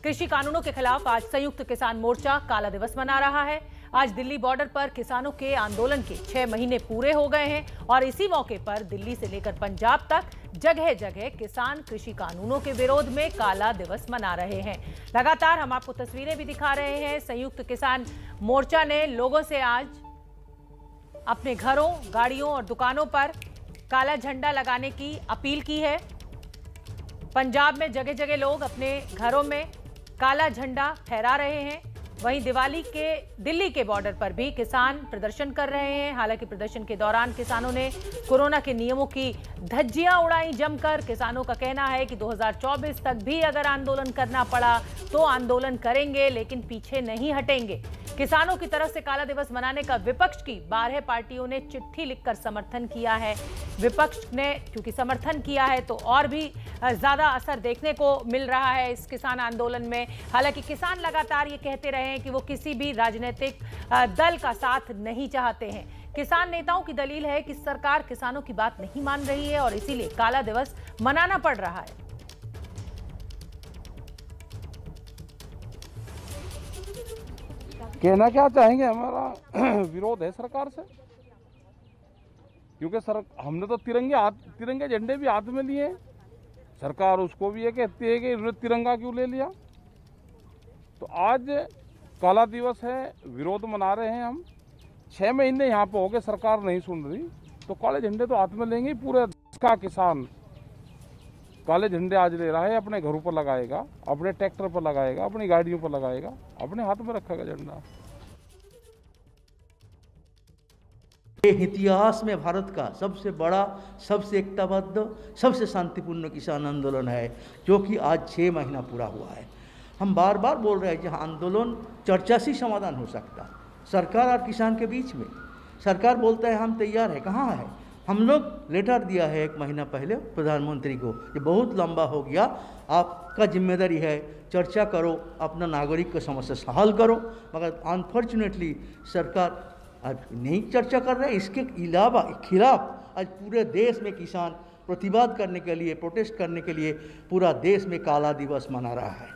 कृषि कानूनों के खिलाफ आज संयुक्त किसान मोर्चा काला दिवस मना रहा है। आज दिल्ली बॉर्डर पर किसानों के आंदोलन के 6 महीने पूरे हो गए हैं और इसी मौके पर दिल्ली से लेकर पंजाब तक जगह जगह किसान कृषि कानूनों के विरोध में काला दिवस मना रहे हैं। लगातार हम आपको तस्वीरें भी दिखा रहे हैं। संयुक्त किसान मोर्चा ने लोगों से आज अपने घरों, गाड़ियों और दुकानों पर काला झंडा लगाने की अपील की है। पंजाब में जगह जगह लोग अपने घरों में काला झंडा फहरा रहे हैं। वहीं दिल्ली के बॉर्डर पर भी किसान प्रदर्शन कर रहे हैं। हालांकि प्रदर्शन के दौरान किसानों ने कोरोना के नियमों की धज्जियां उड़ाई जमकर। किसानों का कहना है कि 2024 तक भी अगर आंदोलन करना पड़ा तो आंदोलन करेंगे, लेकिन पीछे नहीं हटेंगे। किसानों की तरफ से काला दिवस मनाने का विपक्ष की 12 पार्टियों ने चिट्ठी लिखकर समर्थन किया है। विपक्ष ने क्योंकि समर्थन किया है तो और भी ज्यादा असर देखने को मिल रहा है इस किसान आंदोलन में। हालांकि किसान लगातार ये कहते रहे हैं कि वो किसी भी राजनीतिक दल का साथ नहीं चाहते हैं। किसान नेताओं की दलील है कि सरकार किसानों की बात नहीं मान रही है और इसीलिए काला दिवस मनाना पड़ रहा है। कहना क्या चाहेंगे, हमारा विरोध है सरकार से, क्योंकि हमने तो तिरंगे झंडे भी हाथ में लिए। सरकार उसको भी ये कहती है कि तिरंगा क्यों ले लिया। तो आज काला दिवस है, विरोध मना रहे हैं हम। 6 महीने यहाँ पे हो गए, सरकार नहीं सुन रही, तो काले झंडे तो हाथ में लेंगे। पूरे देश का किसान काले झंडे आज ले रहा है, अपने घरों पर लगाएगा, अपने ट्रैक्टर पर लगाएगा, अपनी गाड़ियों पर लगाएगा, अपने हाथ में रखेगा झंडा। ये इतिहास में भारत का सबसे बड़ा, सबसे एकताबद्ध, सबसे शांतिपूर्ण किसान आंदोलन है, जो कि आज 6 महीना पूरा हुआ है। हम बार बार बोल रहे हैं जहाँ आंदोलन चर्चा से समाधान हो सकता, सरकार और किसान के बीच में। सरकार बोलता है हम तैयार है, कहाँ है? हम लोग लेटर दिया है 1 महीना पहले प्रधानमंत्री को, ये बहुत लंबा हो गया, आपका जिम्मेदारी है, चर्चा करो, अपना नागरिक की समस्या हल करो। मगर अनफॉर्चुनेटली सरकार आज नहीं चर्चा कर रहे हैं। इसके खिलाफ आज पूरे देश में किसान प्रतिवाद करने के लिए, प्रोटेस्ट करने के लिए पूरा देश में काला दिवस मना रहा है।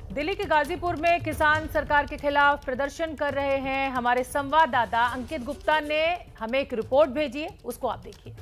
दिल्ली के गाजीपुर में किसान सरकार के खिलाफ प्रदर्शन कर रहे हैं। हमारे संवाददाता अंकित गुप्ता ने हमें एक रिपोर्ट भेजी है, उसको आप देखिए।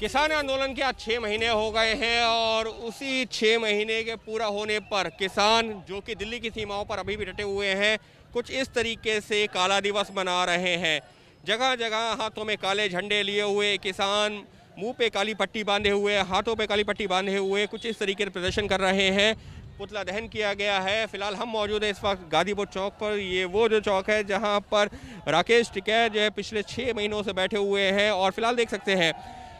किसान आंदोलन के आज 6 महीने हो गए हैं और उसी 6 महीने के पूरा होने पर किसान जो कि दिल्ली की सीमाओं पर अभी भी डटे हुए हैं, कुछ इस तरीके से काला दिवस मना रहे हैं। जगह जगह हाथों में काले झंडे लिए हुए किसान, मुंह पे काली पट्टी बांधे हुए, हाथों पे काली पट्टी बांधे हुए कुछ इस तरीके से प्रदर्शन कर रहे हैं। पुतला दहन किया गया है। फिलहाल हम मौजूद हैं इस वक्त गाजीपुर चौक पर। ये वो जो चौक है जहां पर राकेश टिकैत जो है पिछले 6 महीनों से बैठे हुए हैं और फिलहाल देख सकते हैं,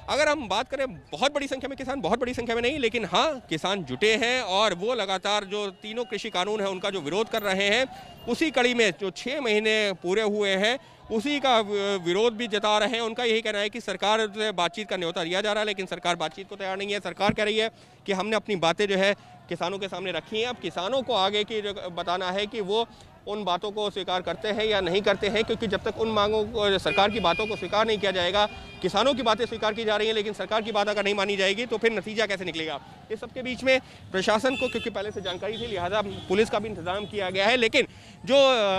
अगर हम बात करें बहुत बड़ी संख्या में किसान, बहुत बड़ी संख्या में नहीं, लेकिन हाँ किसान जुटे हैं और वो लगातार जो तीनों कृषि कानून है उनका जो विरोध कर रहे हैं, उसी कड़ी में जो 6 महीने पूरे हुए हैं उसी का विरोध भी जता रहे हैं। उनका यही कहना है कि सरकार से बातचीत का न्योता दिया जा रहा है, लेकिन सरकार बातचीत को तैयार नहीं है। सरकार कह रही है कि हमने अपनी बातें जो है किसानों के सामने रखी हैं। अब किसानों को आगे की बताना है कि वो उन बातों को स्वीकार करते हैं या नहीं करते हैं, क्योंकि जब तक उन मांगों को, सरकार की बातों को स्वीकार नहीं किया जाएगा, किसानों की बातें स्वीकार की जा रही हैं लेकिन सरकार की बात अगर नहीं मानी जाएगी तो फिर नतीजा कैसे निकलेगा। इस सबके बीच में प्रशासन को क्योंकि पहले से जानकारी थी, लिहाजा पुलिस का भी इंतजाम किया गया है। लेकिन जो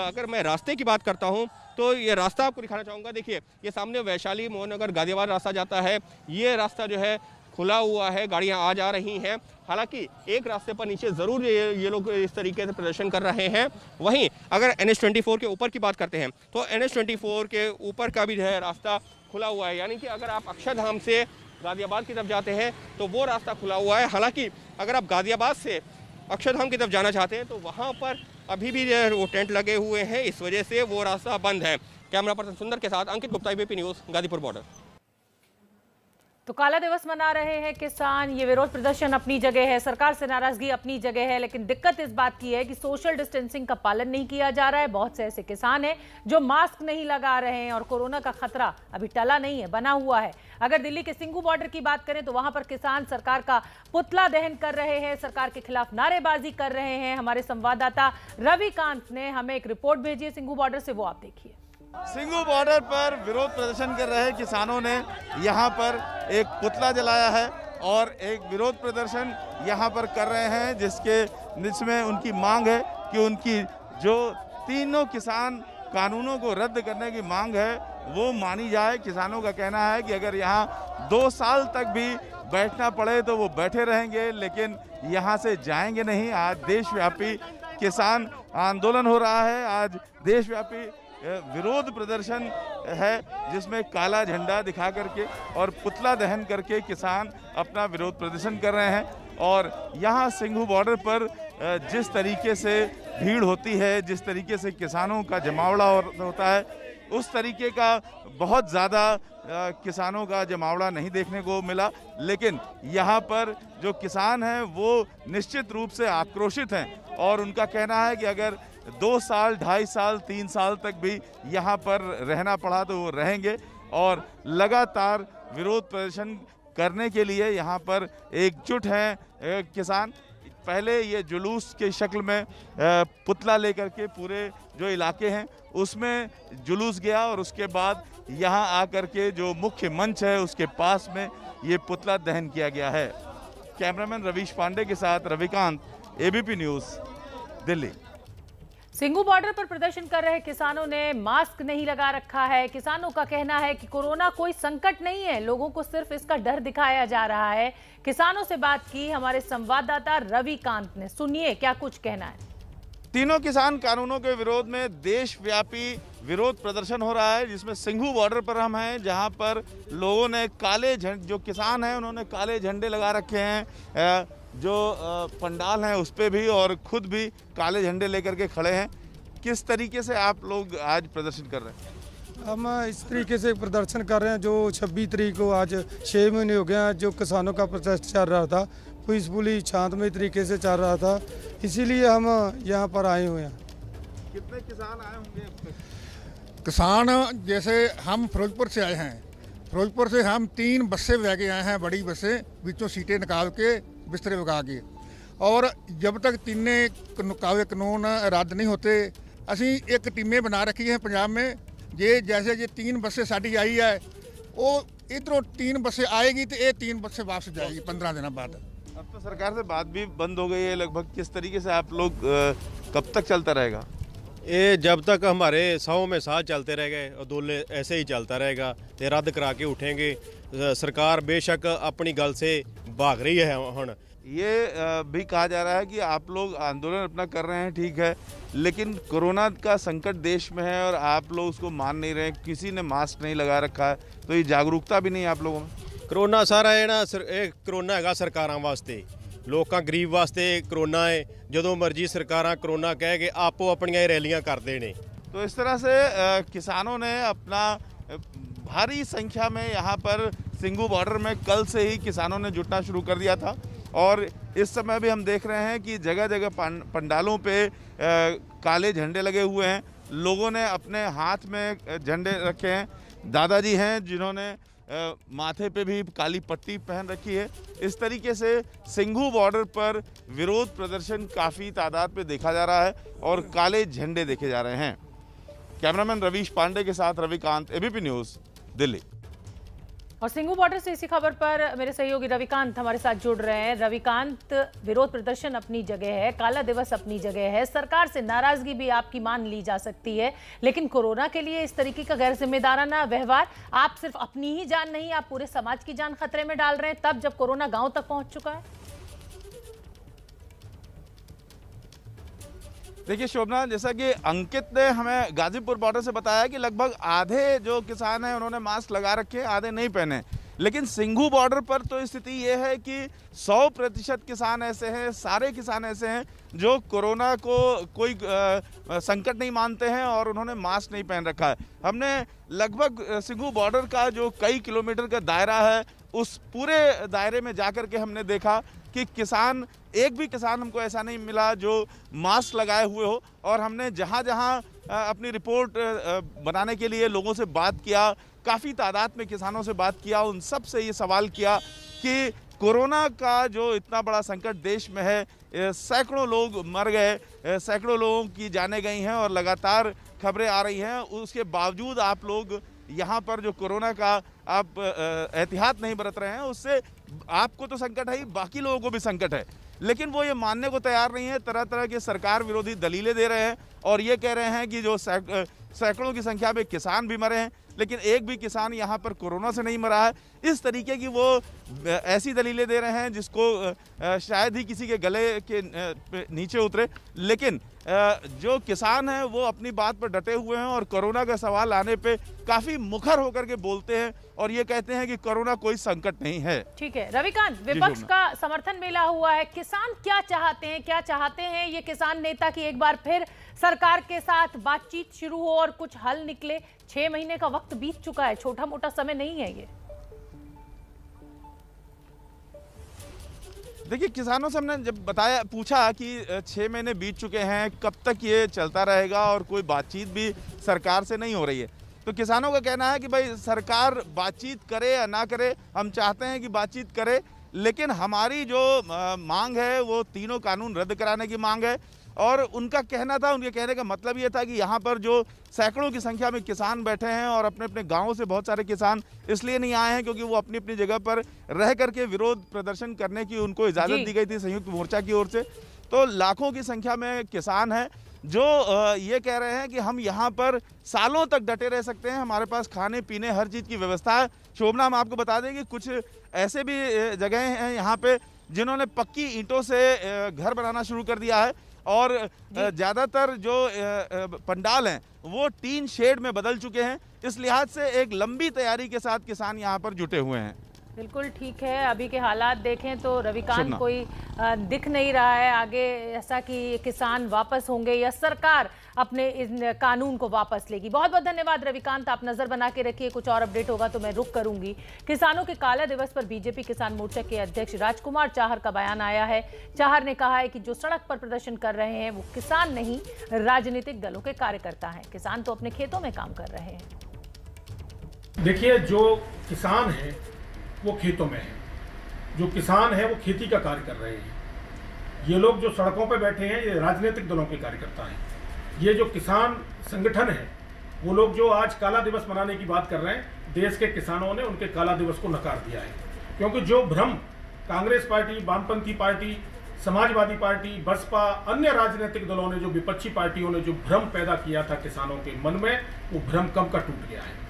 अगर मैं रास्ते की बात करता हूँ तो ये रास्ता आपको दिखाना चाहूँगा। देखिए, ये सामने वैशाली मोहननगर गाजियाबाद रास्ता जाता है, ये रास्ता जो है खुला हुआ है, गाड़ियां आ जा रही हैं। हालांकि एक रास्ते पर नीचे ज़रूर ये लोग इस तरीके से प्रदर्शन कर रहे हैं। वहीं अगर NH24 के ऊपर की बात करते हैं तो NH24 के ऊपर का भी जो है रास्ता खुला हुआ है, यानी कि अगर आप अक्षरधाम से गाजियाबाद की तरफ जाते हैं तो वो रास्ता खुला हुआ है। हालांकि अगर आप गाजियाबाद से अक्षरधाम की तरफ जाना चाहते हैं तो वहाँ पर अभी भी जो है वो टेंट लगे हुए हैं, इस वजह से वो रास्ता बंद है। कैमरा पर्सन सुंदर के साथ Ankit Gupta, ABP news, Ghazipur border. तो काला दिवस मना रहे हैं किसान। ये विरोध प्रदर्शन अपनी जगह है, सरकार से नाराजगी अपनी जगह है, लेकिन दिक्कत इस बात की है कि सोशल डिस्टेंसिंग का पालन नहीं किया जा रहा है। बहुत से ऐसे किसान हैं जो मास्क नहीं लगा रहे हैं और कोरोना का खतरा अभी टला नहीं है, बना हुआ है। अगर दिल्ली के सिंघू बॉर्डर की बात करें तो वहां पर किसान सरकार का पुतला दहन कर रहे हैं, सरकार के खिलाफ नारेबाजी कर रहे हैं। हमारे संवाददाता रविकांत ने हमें एक रिपोर्ट भेजी है सिंघू बॉर्डर से, वो आप देखिए। सिंघू बॉर्डर पर विरोध प्रदर्शन कर रहे किसानों ने यहाँ पर एक पुतला जलाया है और एक विरोध प्रदर्शन यहाँ पर कर रहे हैं, जिसमें उनकी मांग है कि उनकी जो तीनों किसान कानूनों को रद्द करने की मांग है वो मानी जाए। किसानों का कहना है कि अगर यहाँ 2 साल तक भी बैठना पड़े तो वो बैठे रहेंगे, लेकिन यहाँ से जाएंगे नहीं। आज देशव्यापी किसान आंदोलन हो रहा है, आज देशव्यापी विरोध प्रदर्शन है, जिसमें काला झंडा दिखा करके और पुतला दहन करके किसान अपना विरोध प्रदर्शन कर रहे हैं। और यहाँ सिंघू बॉर्डर पर जिस तरीके से भीड़ होती है, जिस तरीके से किसानों का जमावड़ा होता है, उस तरीके का बहुत ज़्यादा किसानों का जमावड़ा नहीं देखने को मिला। लेकिन यहाँ पर जो किसान हैं वो निश्चित रूप से आक्रोशित हैं और उनका कहना है कि अगर 2 साल, 2.5 साल, 3 साल तक भी यहाँ पर रहना पड़ा तो वो रहेंगे और लगातार विरोध प्रदर्शन करने के लिए यहाँ पर एकजुट हैं किसान। पहले ये जुलूस के शक्ल में पुतला लेकर के पूरे जो इलाके हैं उसमें जुलूस गया और उसके बाद यहाँ आकर के जो मुख्य मंच है उसके पास में ये पुतला दहन किया गया है। कैमरामैन रवीश पांडे के साथ Ravikant, ABP news, Delhi. Singhu border पर प्रदर्शन कर रहे किसानों ने मास्क नहीं लगा रखा है। किसानों का कहना है कि कोरोना कोई संकट नहीं है, लोगों को सिर्फ इसका डर दिखाया जा रहा है। किसानों से बात की हमारे संवाददाता रविकांत ने, सुनिए क्या कुछ कहना है। तीनों किसान कानूनों के विरोध में देशव्यापी विरोध प्रदर्शन हो रहा है, जिसमें सिंघू बॉर्डर पर हम हैं, जहां पर लोगों ने काले झंडे, जो किसान हैं उन्होंने काले झंडे लगा रखे हैं, जो पंडाल हैं उस पर भी, और खुद भी काले झंडे लेकर के खड़े हैं। किस तरीके से आप लोग आज प्रदर्शन कर रहे हैं? हम इस तरीके से प्रदर्शन कर रहे हैं जो 26 तारीख को, आज 6 महीने हो गए जो किसानों का प्रोटेस्ट चल रहा था, पीसफुली शांतमय तरीके से चल रहा था, इसीलिए हम यहाँ पर आए हुए हैं। कितने किसान आए होंगे? किसान जैसे हम फिरोजपुर से आए हैं, फिरोजपुर से हम 3 बसें लेके आए हैं, बड़ी बसें, बीचों सीटें निकाल के बिस्तरे लगा के, और जब तक तीने कानून रद्द नहीं होते असी एक टीमें बना रखी हैं पंजाब में। ये जैसे ये 3 बसें साड़ी आई है, वो इधरों 3 बसें आएगी तो ये 3 बसें वापस जाएगी 15 दिन बाद। अब तो सरकार से बात भी बंद हो गई है लगभग, किस तरीके से आप लोग कब तक चलता रहेगा? ये जब तक हमारे 100 में साथ चलते रह गए और दोले ऐसे ही चलता रहेगा, तो रद्द करा के उठेंगे। सरकार बेशक अपनी गल से भाग रही है। हुण ये भी कहा जा रहा है कि आप लोग आंदोलन अपना कर रहे हैं, ठीक है, लेकिन कोरोना का संकट देश में है और आप लोग उसको मान नहीं रहे, किसी ने मास्क नहीं लगा रखा है, तो ये जागरूकता भी नहीं है आप लोगों में। करोना सारा है ना, करोना है सरकारां वास्ते, लोकां गरीब वास्ते करोना है। जो मर्जी सरकारां करोना कह के आपो अपनियां रैलियां करते हैं। तो इस तरह से किसानों ने अपना भारी संख्या में यहाँ पर सिंघू बॉर्डर में कल से ही किसानों ने जुटना शुरू कर दिया था, और इस समय भी हम देख रहे हैं कि जगह जगह पंडालों पे काले झंडे लगे हुए हैं। लोगों ने अपने हाथ में झंडे रखे हैं। दादाजी हैं जिन्होंने माथे पे भी काली पट्टी पहन रखी है। इस तरीके से सिंघू बॉर्डर पर विरोध प्रदर्शन काफ़ी तादाद पे देखा जा रहा है और काले झंडे देखे जा रहे हैं। कैमरामैन रवीश पांडे के साथ रविकांत, एबीपी न्यूज़, दिल्ली। और सिंघू बॉर्डर से इसी खबर पर मेरे सहयोगी रविकांत हमारे साथ जुड़ रहे हैं। रविकांत, विरोध प्रदर्शन अपनी जगह है, काला दिवस अपनी जगह है, सरकार से नाराजगी भी आपकी मान ली जा सकती है, लेकिन कोरोना के लिए इस तरीके का गैर जिम्मेदाराना व्यवहार, आप सिर्फ अपनी ही जान नहीं, आप पूरे समाज की जान खतरे में डाल रहे हैं, तब जब कोरोना गांव तक पहुंच चुका है। देखिए शोभना, जैसा कि अंकित ने हमें गाजीपुर बॉर्डर से बताया कि लगभग आधे जो किसान हैं उन्होंने मास्क लगा रखे हैं, आधे नहीं पहने। लेकिन सिंघू बॉर्डर पर तो स्थिति ये है कि 100% किसान ऐसे हैं, सारे किसान ऐसे हैं जो कोरोना को कोई संकट नहीं मानते हैं और उन्होंने मास्क नहीं पहन रखा है। हमने लगभग सिंघू बॉर्डर का जो कई किलोमीटर का दायरा है, उस पूरे दायरे में जाकर के हमने देखा कि किसान, एक भी किसान हमको ऐसा नहीं मिला जो मास्क लगाए हुए हो। और हमने जहाँ जहाँ अपनी रिपोर्ट बनाने के लिए लोगों से बात किया, काफ़ी तादाद में किसानों से बात किया, उन सब से ये सवाल किया कि कोरोना का जो इतना बड़ा संकट देश में है, सैकड़ों लोग मर गए, सैकड़ों लोगों की जानें गई हैं और लगातार खबरें आ रही हैं, उसके बावजूद आप लोग यहाँ पर जो कोरोना का आप एहतियात नहीं बरत रहे हैं, उससे आपको तो संकट है ही, बाकी लोगों को भी संकट है। लेकिन वो ये मानने को तैयार नहीं है। तरह तरह के सरकार विरोधी दलीलें दे रहे हैं और ये कह रहे हैं कि जो सैकड़ों की संख्या में किसान भी मरे हैं, लेकिन एक भी किसान यहाँ पर कोरोना से नहीं मरा है। इस तरीके की वो ऐसी दलीलें दे रहे हैं जिसको शायद ही किसी के गले के नीचे उतरे। लेकिन जो किसान हैं वो अपनी बात पर डटे हुए हैं और कोरोना का सवाल आने पे काफ़ी मुखर होकर के बोलते हैं और ये कहते हैं कि कोरोना कोई संकट नहीं है। ठीक है रविकांत, विपक्ष का समर्थन मिला हुआ है, किसान क्या चाहते हैं, क्या चाहते हैं ये किसान नेता की एक बार फिर सरकार के साथ बातचीत शुरू हो और कुछ हल निकले? 6 महीने का वक्त बीत चुका है, छोटा मोटा समय नहीं है ये। देखिए, किसानों से हमने जब पूछा कि 6 महीने बीत चुके हैं, कब तक ये चलता रहेगा और कोई बातचीत भी सरकार से नहीं हो रही है, तो किसानों का कहना है कि भाई सरकार बातचीत करे या ना करे, हम चाहते हैं कि बातचीत करे, लेकिन हमारी जो मांग है वो तीनों कानून रद्द कराने की मांग है। और उनका कहना था, उनके कहने का मतलब ये था कि यहाँ पर जो सैकड़ों की संख्या में किसान बैठे हैं और अपने अपने गांवों से बहुत सारे किसान इसलिए नहीं आए हैं क्योंकि वो अपनी अपनी जगह पर रह करके विरोध प्रदर्शन करने की उनको इजाज़त दी गई थी संयुक्त मोर्चा की ओर से। तो लाखों की संख्या में किसान हैं जो ये कह रहे हैं कि हम यहाँ पर सालों तक डटे रह सकते हैं, हमारे पास खाने पीने हर चीज़ की व्यवस्था है। शोभना, हम आपको बता दें कि कुछ ऐसे भी जगह हैं यहाँ पे जिन्होंने पक्की ईंटों से घर बनाना शुरू कर दिया है और ज़्यादातर जो पंडाल हैं वो टीन शेड में बदल चुके हैं। इस लिहाज से एक लंबी तैयारी के साथ किसान यहाँ पर जुटे हुए हैं। बिल्कुल ठीक है, अभी के हालात देखें तो रविकांत कोई दिख नहीं रहा है आगे ऐसा कि किसान वापस होंगे या सरकार अपने इन कानून को वापस लेगी। बहुत बहुत धन्यवाद रविकांत, आप नजर बना के रखिए, कुछ और अपडेट होगा तो मैं रुक करूंगी। किसानों के काला दिवस पर बीजेपी किसान मोर्चा के अध्यक्ष राजकुमार चाहर का बयान आया है। चाहर ने कहा है कि जो सड़क पर प्रदर्शन कर रहे हैं वो किसान नहीं, राजनीतिक दलों के कार्यकर्ता हैं। किसान तो अपने खेतों में काम कर रहे हैं। देखिए, जो किसान है वो खेतों में है, जो किसान है वो खेती का कार्य कर रहे हैं। ये लोग जो सड़कों पर बैठे हैं ये राजनीतिक दलों के कार्यकर्ता हैं। ये जो किसान संगठन है वो लोग जो आज काला दिवस मनाने की बात कर रहे हैं, देश के किसानों ने उनके काला दिवस को नकार दिया है। क्योंकि जो भ्रम कांग्रेस पार्टी, वामपंथी पार्टी, समाजवादी पार्टी, बसपा, अन्य राजनीतिक दलों ने, जो विपक्षी पार्टियों ने जो भ्रम पैदा किया था किसानों के मन में, वो भ्रम कब का टूट गया है।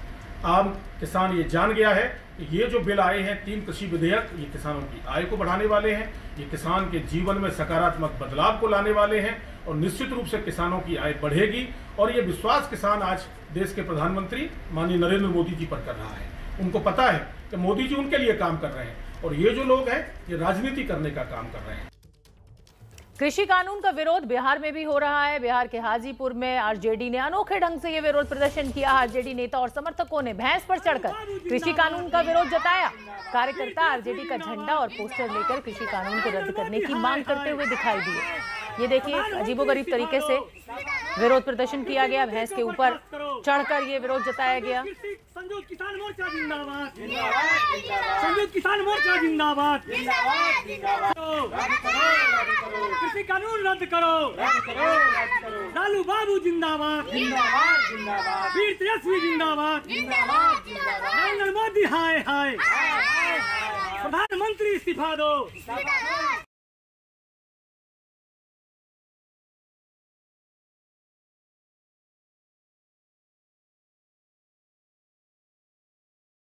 आम किसान ये जान गया है कि ये जो बिल आए हैं 3 कृषि विधेयक, ये किसानों की आय को बढ़ाने वाले हैं, ये किसान के जीवन में सकारात्मक बदलाव को लाने वाले हैं और निश्चित रूप से किसानों की आय बढ़ेगी। और ये विश्वास किसान आज देश के प्रधानमंत्री माननीय नरेंद्र मोदी जी पर कर रहा है। उनको पता है कि मोदी जी उनके लिए काम कर रहे हैं और ये जो लोग हैं ये राजनीति करने का काम कर रहे हैं। कृषि कानून का विरोध बिहार में भी हो रहा है। बिहार के हाजीपुर में आरजेडी ने अनोखे ढंग से ये विरोध प्रदर्शन किया। आरजेडी नेता और समर्थकों ने भैंस पर चढ़कर कृषि कानून का विरोध जताया। कार्यकर्ता आरजेडी का झंडा और पोस्टर लेकर कृषि कानून को रद्द करने की मांग करते हुए दिखाई दिए। ये देखिए, अजीबोगरीब तरीके से विरोध प्रदर्शन किया गया, भैंस के ऊपर चढ़कर ये विरोध जताया गया। संयुक्त किसान मोर्चा जिंदाबाद, संयुक्त किसान मोर्चा जिंदाबाद, कृषि कानून रद्द करो, लालू बाबू जिंदाबाद, वीर तेजस्वी जिंदाबाद, नरेंद्र मोदी हाय हाय, प्रधानमंत्री इस्तीफा दो।